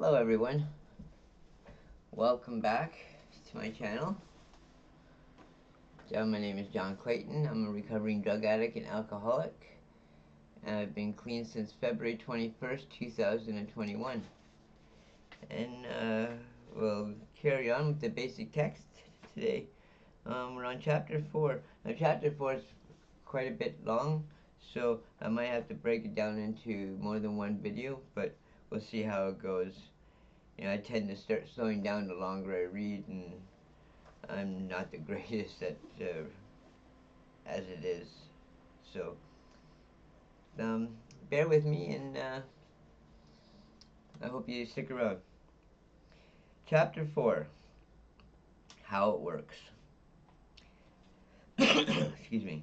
Hello everyone, welcome back to my channel. My name is John Clayton. I'm a recovering drug addict and alcoholic, and I've been clean since February 21st, 2021. And we'll carry on with the basic text today. We're on chapter 4. Now chapter 4 is quite a bit long, so I might have to break it down into more than one video, but we'll see how it goes. I tend to start slowing down the longer I read, and I'm not the greatest at as it is. So bear with me, and I hope you stick around. Chapter 4, How It Works. Excuse me.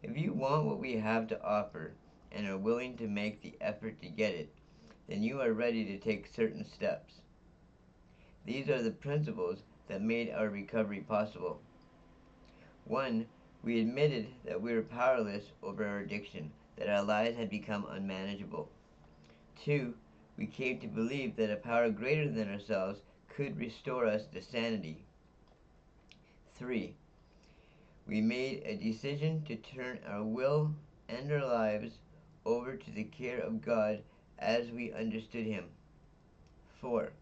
If you want what we have to offer and are willing to make the effort to get it, then you are ready to take certain steps. These are the principles that made our recovery possible. 1. We admitted that we were powerless over our addiction, that our lives had become unmanageable. 2. We came to believe that a power greater than ourselves could restore us to sanity. 3. We made a decision to turn our will and our lives over to the care of God as we understood Him. 4.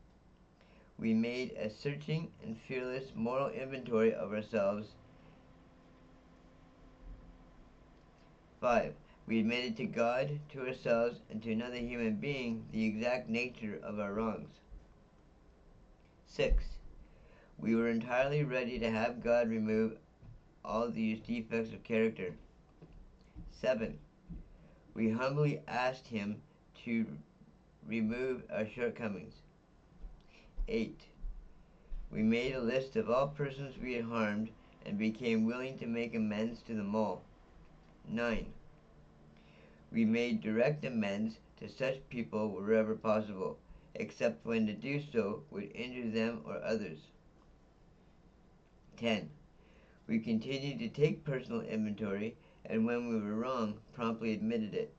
We made a searching and fearless moral inventory of ourselves. 5. We admitted to God, to ourselves, and to another human being the exact nature of our wrongs. 6. We were entirely ready to have God remove all these defects of character. 7. We humbly asked Him to remove our shortcomings. 8. We made a list of all persons we had harmed and became willing to make amends to them all. 9. We made direct amends to such people wherever possible, except when to do so would injure them or others. 10. We continued to take personal inventory, and when we were wrong, promptly admitted it.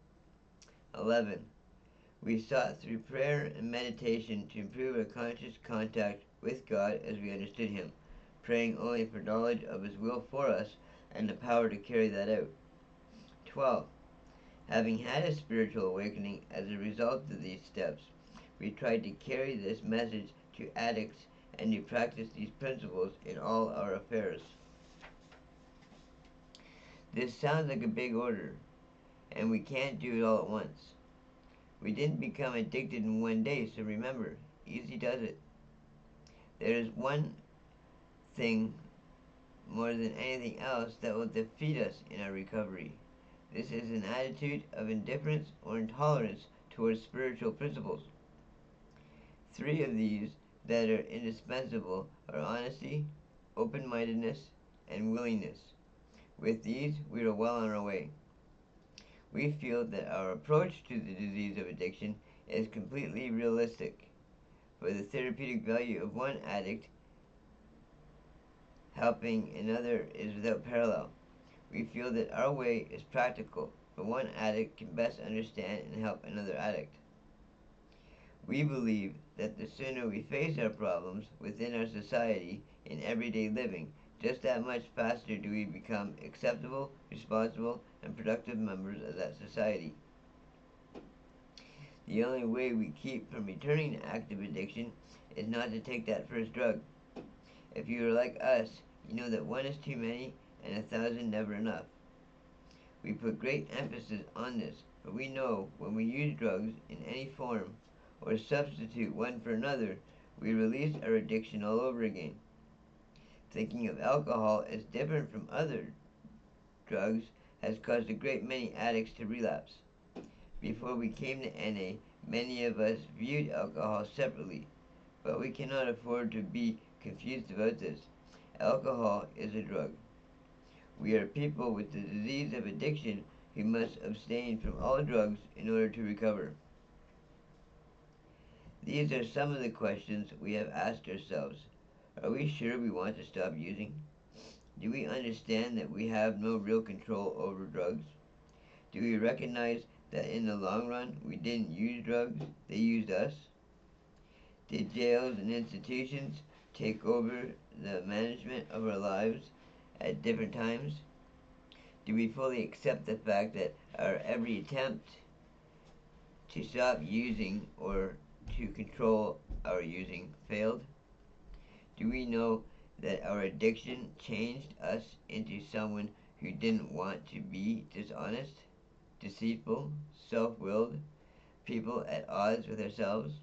11. We sought through prayer and meditation to improve our conscious contact with God as we understood Him, praying only for knowledge of His will for us and the power to carry that out. 12. Having had a spiritual awakening as a result of these steps, we tried to carry this message to addicts and to practice these principles in all our affairs. This sounds like a big order, and we can't do it all at once. We didn't become addicted in one day, so remember, easy does it. There is one thing more than anything else that will defeat us in our recovery. This is an attitude of indifference or intolerance towards spiritual principles. 3 of these that are indispensable are honesty, open-mindedness, and willingness. With these, we are well on our way. We feel that our approach to the disease of addiction is completely realistic. For the therapeutic value of one addict helping another is without parallel. We feel that our way is practical, for one addict can best understand and help another addict. We believe that the sooner we face our problems within our society in everyday living, just that much faster do we become acceptable, responsible, and productive members of that society. The only way we keep from returning to active addiction is not to take that first drug. If you are like us, you know that 1 is too many and 1,000 never enough. We put great emphasis on this, for we know when we use drugs in any form or substitute one for another, we release our addiction all over again. Thinking of alcohol as different from other drugs has caused a great many addicts to relapse. Before we came to NA, many of us viewed alcohol separately, but we cannot afford to be confused about this. Alcohol is a drug. We are people with the disease of addiction who must abstain from all drugs in order to recover. These are some of the questions we have asked ourselves. Are we sure we want to stop using? Do we understand that we have no real control over drugs? Do we recognize that in the long run we didn't use drugs, they used us? Did jails and institutions take over the management of our lives at different times? Do we fully accept the fact that our every attempt to stop using or to control our using failed? Do we know that our addiction changed us into someone who didn't want to be dishonest, deceitful, self-willed, people at odds with ourselves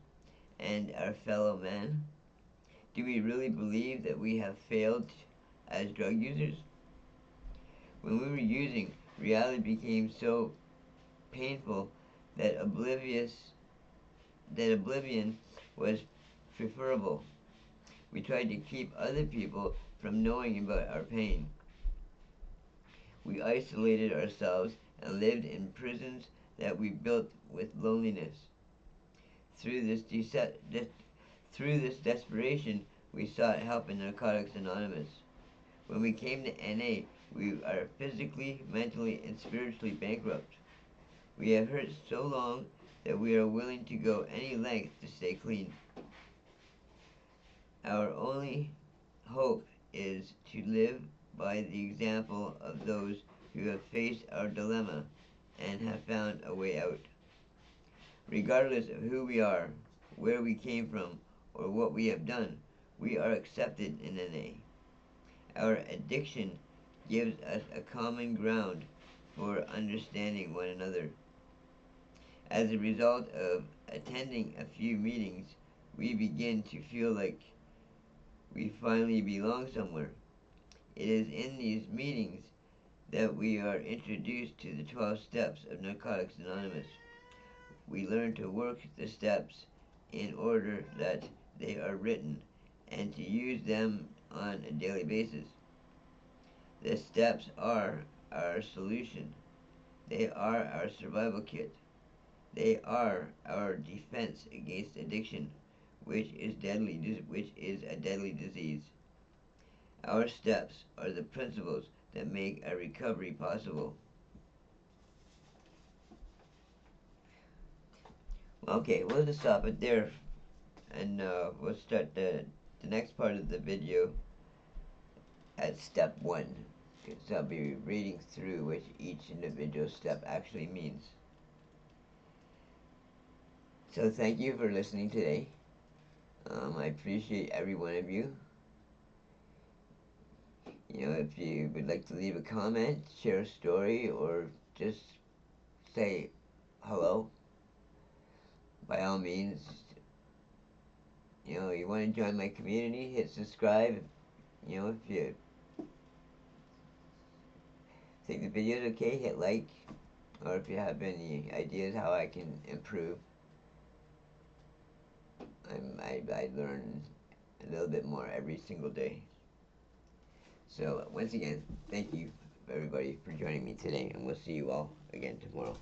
and our fellow man? Do we really believe that we have failed as drug users? When we were using, reality became so painful that oblivion was preferable. We tried to keep other people from knowing about our pain. We isolated ourselves and lived in prisons that we built with loneliness. Through this desperation, we sought help in Narcotics Anonymous. When we came to NA, we are physically, mentally, and spiritually bankrupt. We have hurt so long that we are willing to go any length to stay clean. Our only hope is to live by the example of those who have faced our dilemma and have found a way out. Regardless of who we are, where we came from, or what we have done, we are accepted in NA. Our addiction gives us a common ground for understanding one another. As a result of attending a few meetings, we begin to feel like we finally belong somewhere. It is in these meetings that we are introduced to the 12 steps of Narcotics Anonymous. We learn to work the steps in order that they are written and to use them on a daily basis. The steps are our solution. They are our survival kit. They are our defense against addiction, which is a deadly disease. Our steps are the principles that make a recovery possible. Okay, we'll just stop it there, and we'll start the next part of the video at step 1, because I'll be reading through what each individual step actually means. So thank you for listening today. I appreciate every one of you. You know, if you would like to leave a comment, share a story, or just say hello, by all means, you know, you want to join my community, hit subscribe. You know, if you think the video is okay, hit like, or if you have any ideas how I can improve. I learn a little bit more every single day. So once again, thank you everybody for joining me today, and we'll see you all again tomorrow.